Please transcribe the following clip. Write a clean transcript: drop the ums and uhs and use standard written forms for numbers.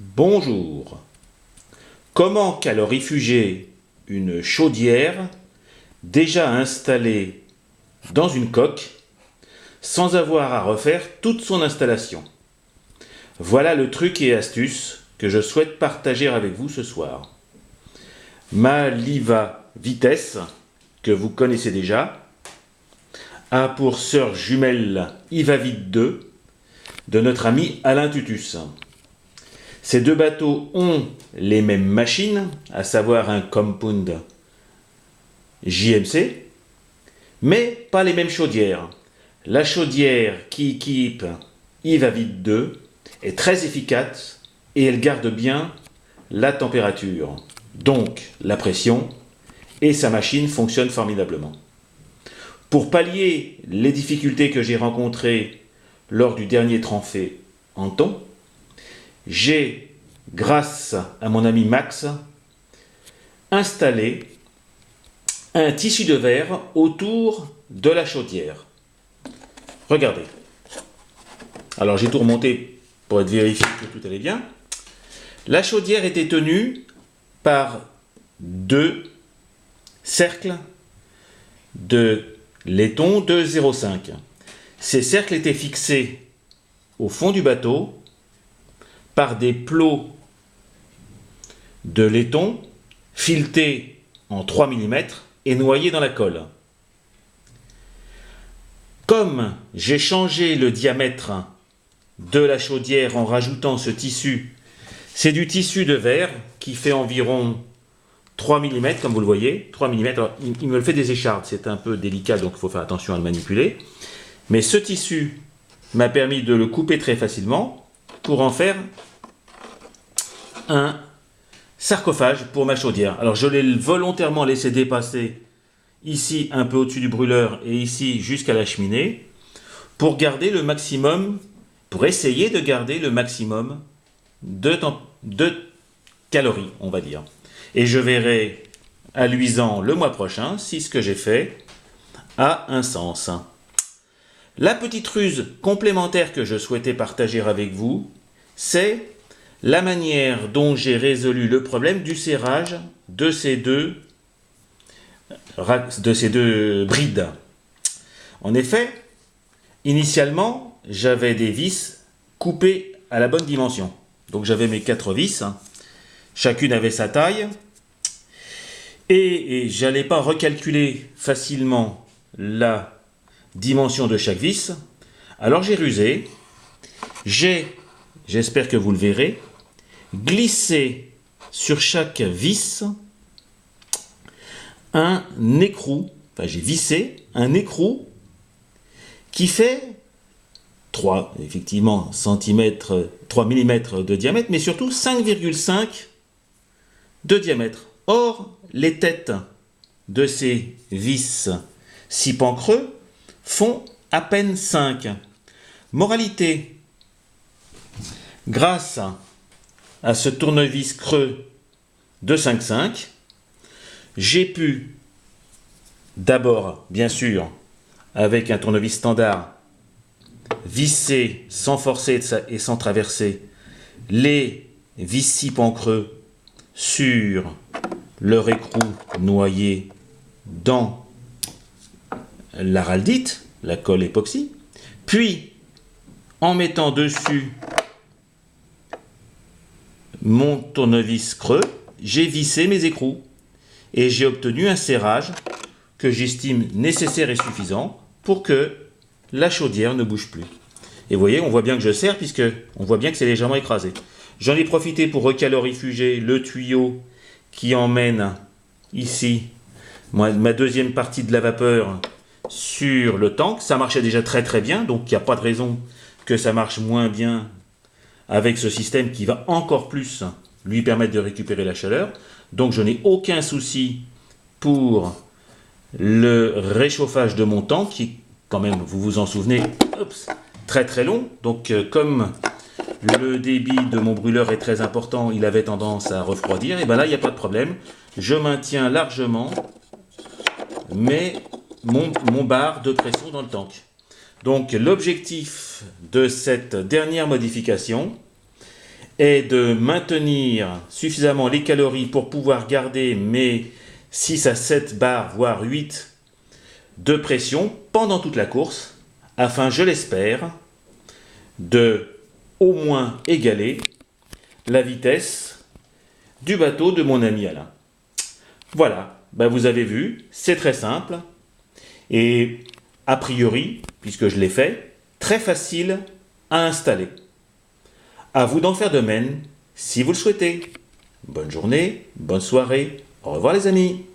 Bonjour. Comment calorifuger une chaudière déjà installée dans une coque sans avoir à refaire toute son installation? Voilà le truc et astuce que je souhaite partager avec vous ce soir. Ma Liva Vitesse, que vous connaissez déjà, a pour sœur jumelle Ivavit 2 de notre ami Alain Tutus. Ces deux bateaux ont les mêmes machines, à savoir un compound JMC, mais pas les mêmes chaudières. La chaudière qui équipe Ivavit 2 est très efficace et elle garde bien la température, donc la pression, et sa machine fonctionne formidablement. Pour pallier les difficultés que j'ai rencontrées lors du dernier trophée Anton, j'ai, grâce à mon ami Max, installé un tissu de verre autour de la chaudière. Regardez. Alors j'ai tout remonté pour être vérifié que tout allait bien. La chaudière était tenue par deux cercles de laiton de 0,5. Ces cercles étaient fixés au fond du bateau par des plots de laiton filetés en 3 mm et noyés dans la colle. Comme j'ai changé le diamètre de la chaudière en rajoutant ce tissu, c'est du tissu de verre qui fait environ 3 mm, comme vous le voyez, 3 mm. Alors, il me le fait des échardes, c'est un peu délicat, donc il faut faire attention à le manipuler. Mais ce tissu m'a permis de le couper très facilement pour en faire un sarcophage pour ma chaudière. Alors je l'ai volontairement laissé dépasser ici un peu au-dessus du brûleur et ici jusqu'à la cheminée pour garder le maximum, pour essayer de garder le maximum de calories, on va dire. Et je verrai à luisant le mois prochain si ce que j'ai fait a un sens. La petite ruse complémentaire que je souhaitais partager avec vous, c'est la manière dont j'ai résolu le problème du serrage de ces deux brides. En effet, initialement, j'avais des vis coupées à la bonne dimension. Donc j'avais mes 4 vis, chacune avait sa taille, et j'allais pas recalculer facilement la dimension de chaque vis. Alors j'ai rusé, j'espère que vous le verrez, glissé sur chaque vis un écrou, enfin j'ai vissé un écrou qui fait 3 mm de diamètre, mais surtout 5,5 de diamètre. Or, les têtes de ces vis 6 pans creux font à peine 5. Moralité, grâce à ce tournevis creux de 5,5, j'ai pu d'abord, bien sûr, avec un tournevis standard, visser sans forcer et sans traverser les vis 6 pans creux sur leur écrou noyé dans l'araldite, la colle époxy, puis en mettant dessus mon tournevis creux, j'ai vissé mes écrous et j'ai obtenu un serrage que j'estime nécessaire et suffisant pour que la chaudière ne bouge plus. Et vous voyez, on voit bien que je serre puisque on voit bien que c'est légèrement écrasé. J'en ai profité pour recalorifuger le tuyau qui emmène ici ma deuxième partie de la vapeur sur le tank. Ça marchait déjà très très bien, donc il n'y a pas de raison que ça marche moins bien avec ce système qui va encore plus lui permettre de récupérer la chaleur. Donc je n'ai aucun souci pour le réchauffage de mon tank qui, quand même, vous vous en souvenez, très très long. Donc comme le débit de mon brûleur est très important, il avait tendance à refroidir, et bien là il n'y a pas de problème. Je maintiens largement mon bar de pression dans le tank. Donc l'objectif de cette dernière modification est de maintenir suffisamment les calories pour pouvoir garder mes 6 à 7 bars, voire 8 de pression pendant toute la course, afin, je l'espère, de au moins égaler la vitesse du bateau de mon ami Alain. Voilà, vous avez vu, c'est très simple et a priori, puisque je l'ai fait, très facile à installer. À vous d'en faire de même si vous le souhaitez. Bonne journée, bonne soirée, au revoir les amis.